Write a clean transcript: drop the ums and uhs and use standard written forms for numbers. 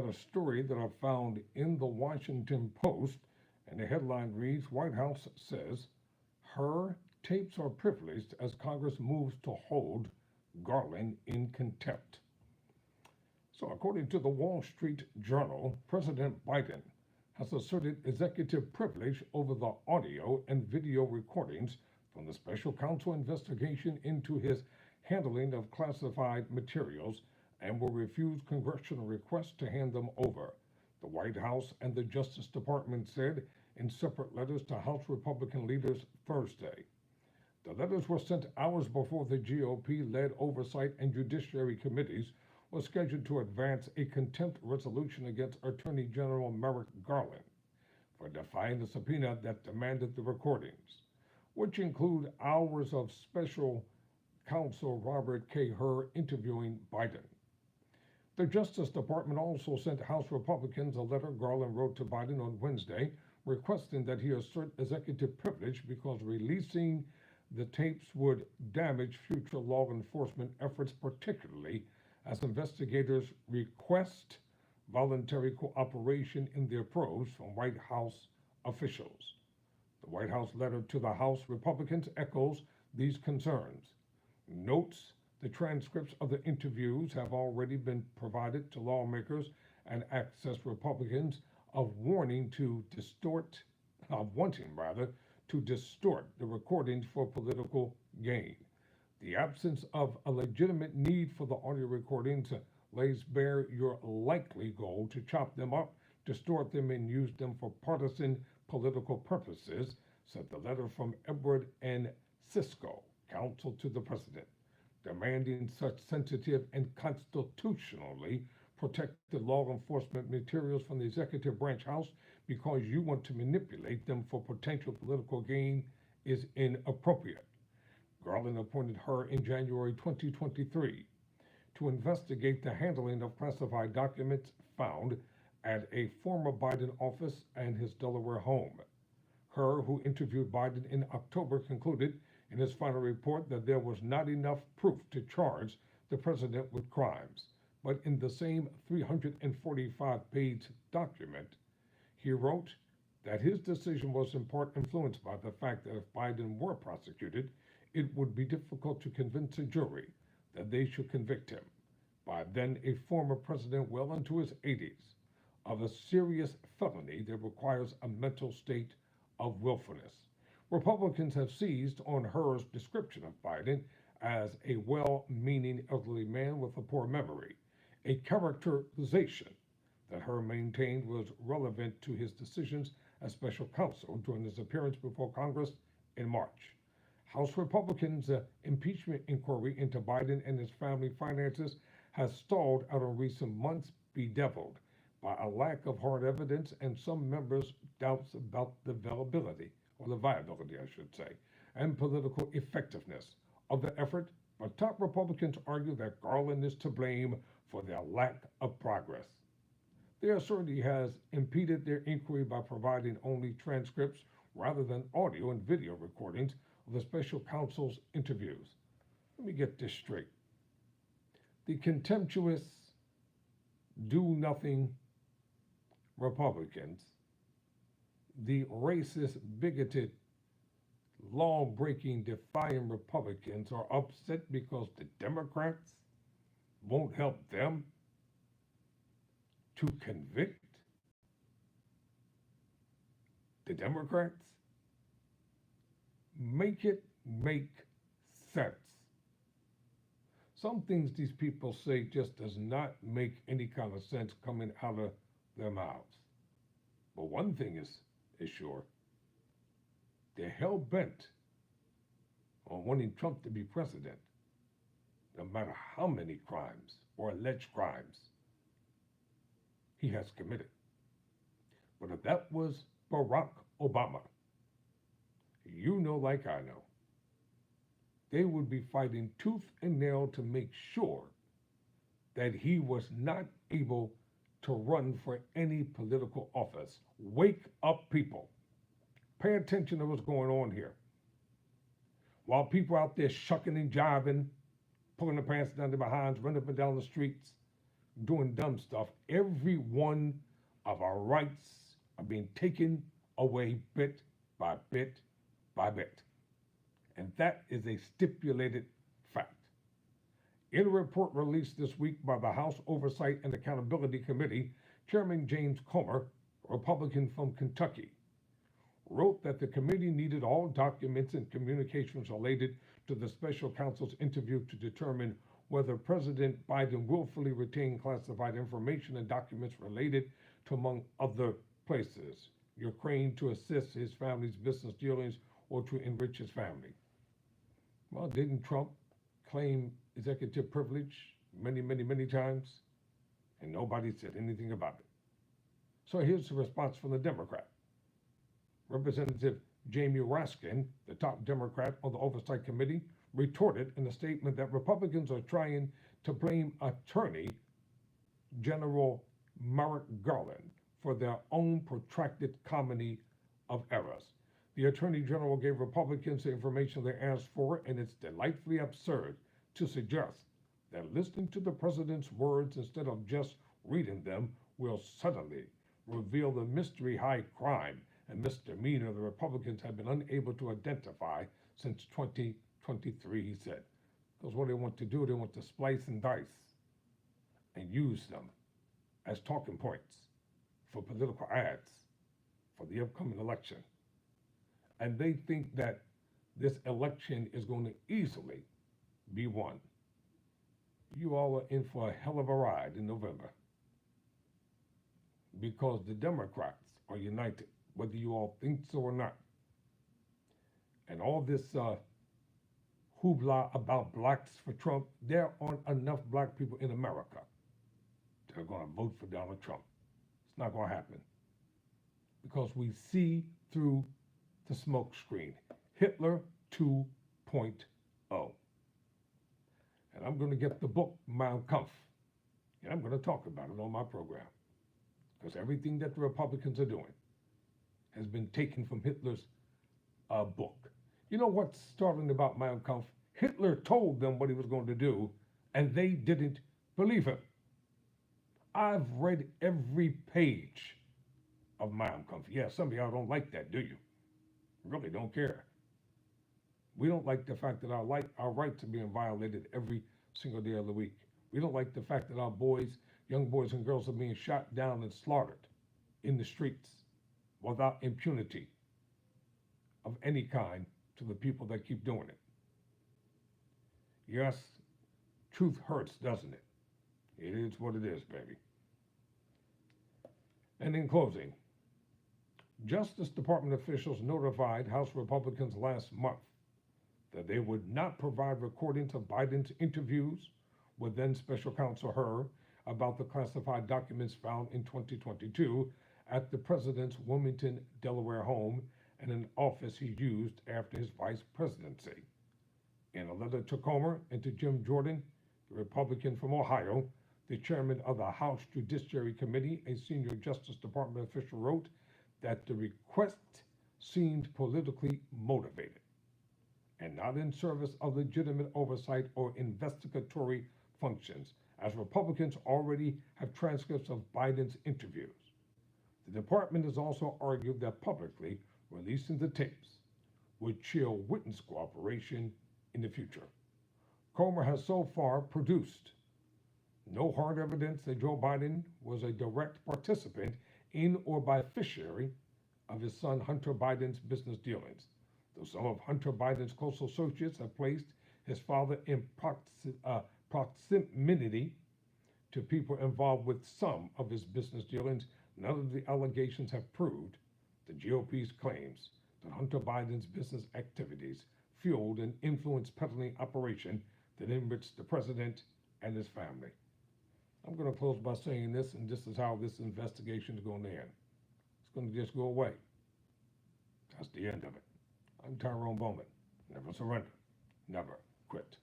a story that I found in the Washington Post, and the headline reads White House says her tapes are privileged as Congress moves to hold Garland in contempt. So, according to the Wall Street Journal, President Biden has asserted executive privilege over the audio and video recordings from the special counsel investigation into his handling of classified materials and will refuse congressional requests to hand them over. The White House and the Justice Department said in separate letters to House Republican leaders Thursday. The letters were sent hours before the GOP led Oversight and Judiciary Committees was scheduled to advance a contempt resolution against Attorney General Merrick Garland for defying the subpoena that demanded the recordings, which include hours of special counsel Robert K. Hur interviewing Biden. The Justice Department also sent House Republicans a letter Garland wrote to Biden on Wednesday requesting that he assert executive privilege because releasing the tapes would damage future law enforcement efforts, particularly as investigators request voluntary cooperation in their probes from White House officials. The White House letter to the House Republicans echoes these concerns. Notes the transcripts of the interviews have already been provided to lawmakers and access Republicans of wanting to distort the recordings for political gain. The absence of a legitimate need for the audio recordings lays bare your likely goal to chop them up, distort them, and use them for partisan political purposes, said the letter from Edward N. Cisco, counsel to the president, demanding such sensitive and constitutionally protected law enforcement materials from the executive branch house because you want to manipulate them for potential political gain is inappropriate. Garland appointed her in January 2023 to investigate the handling of classified documents found at a former Biden office and his Delaware home. Hur, who interviewed Biden in October, concluded in his final report that there was not enough proof to charge the president with crimes. But in the same 345-page document, he wrote that his decision was in part influenced by the fact that if Biden were prosecuted, it would be difficult to convince a jury that they should convict him, by then a former president well into his 80s, of a serious felony that requires a mental state of willfulness. Republicans have seized on Hur's description of Biden as a well-meaning elderly man with a poor memory, a characterization that Hur maintained was relevant to his decisions as special counsel during his appearance before Congress in March. House Republicans' impeachment inquiry into Biden and his family finances has stalled out in recent months, bedeviled by a lack of hard evidence and some members' doubts about the viability, I should say, and political effectiveness of the effort, but top Republicans argue that Garland is to blame for their lack of progress. They assert he has impeded their inquiry by providing only transcripts rather than audio and video recordings of the special counsel's interviews. Let me get this straight. The contemptuous, do-nothing Republicans, the racist, bigoted, law-breaking, defying Republicans are upset because the Democrats won't help them to convict the Democrats? Make it make sense. Some things these people say just does not make any kind of sense coming out of their mouths. But one thing is sure. They're hell-bent on wanting Trump to be president, no matter how many crimes or alleged crimes he has committed. But if that was Barack Obama, you know like I know, they would be fighting tooth and nail to make sure that he was not able to run for any political office. Wake up, people. Pay attention to what's going on here. While people out there shucking and jiving, pulling their pants down their behinds, running up and down the streets, doing dumb stuff, every one of our rights are being taken away bit by bit by bit. And that is a stipulated fact. In a report released this week by the House Oversight and Accountability Committee, Chairman James Comer, a Republican from Kentucky, wrote that the committee needed all documents and communications related to the special counsel's interview to determine whether President Biden willfully retained classified information and documents related to, among other places, Ukraine to assist his family's business dealings or to enrich his family. Well, didn't Trump claim executive privilege many times? And nobody said anything about it. So here's the response from the Democrat. Representative Jamie Raskin, the top Democrat on the Oversight Committee, retorted in a statement that Republicans are trying to blame Attorney General Merrick Garland for their own protracted comedy of errors. The Attorney General gave Republicans the information they asked for, and it's delightfully absurd to suggest that listening to the president's words instead of just reading them will suddenly reveal the mystery high crime and misdemeanor the Republicans have been unable to identify since 2023, he said. Because what they want to do, they want to splice and dice and use them as talking points for political ads for the upcoming election. And they think that this election is going to easily be won. You all are in for a hell of a ride in November because the Democrats are united, whether you all think so or not. And all this hoopla about blacks for Trump, there aren't enough black people in America that are going to vote for Donald Trump. It's not going to happen because we see through the smoke screen. Hitler 2.0. And I'm going to get the book, Mein Kampf, and I'm going to talk about it on my program because everything that the Republicans are doing has been taken from Hitler's book. You know what's startling about Mein Kampf? Hitler told them what he was going to do, and they didn't believe him. I've read every page of Mein Kampf. Yeah, some of y'all don't like that, do you? Really don't care. We don't like the fact that our rights are being violated every single day of the week. We don't like the fact that our boys, young boys and girls are being shot down and slaughtered in the streets without impunity of any kind to the people that keep doing it. Yes, truth hurts, doesn't it? It is what it is, baby. And in closing, Justice Department officials notified House Republicans last month that they would not provide recordings of Biden's interviews with then Special Counsel Hur about the classified documents found in 2022 at the president's Wilmington, Delaware home and an office he used after his vice presidency. In a letter to Comer and to Jim Jordan, the Republican from Ohio, the chairman of the House Judiciary Committee, a senior Justice Department official, wrote that the request seemed politically motivated and not in service of legitimate oversight or investigatory functions, as Republicans already have transcripts of Biden's interviews. The department has also argued that publicly releasing the tapes would chill witness cooperation in the future. Comer has so far produced no hard evidence that Joe Biden was a direct participant in or beneficiary of his son Hunter Biden's business dealings, though some of Hunter Biden's close associates have placed his father in proximity to people involved with some of his business dealings. None of the allegations have proved the GOP's claims that Hunter Biden's business activities fueled an influence peddling operation that enriched the president and his family. I'm going to close by saying this, and this is how this investigation is going to end. It's going to just go away. That's the end of it. I'm Tyrone Bowman. Never surrender. Never quit.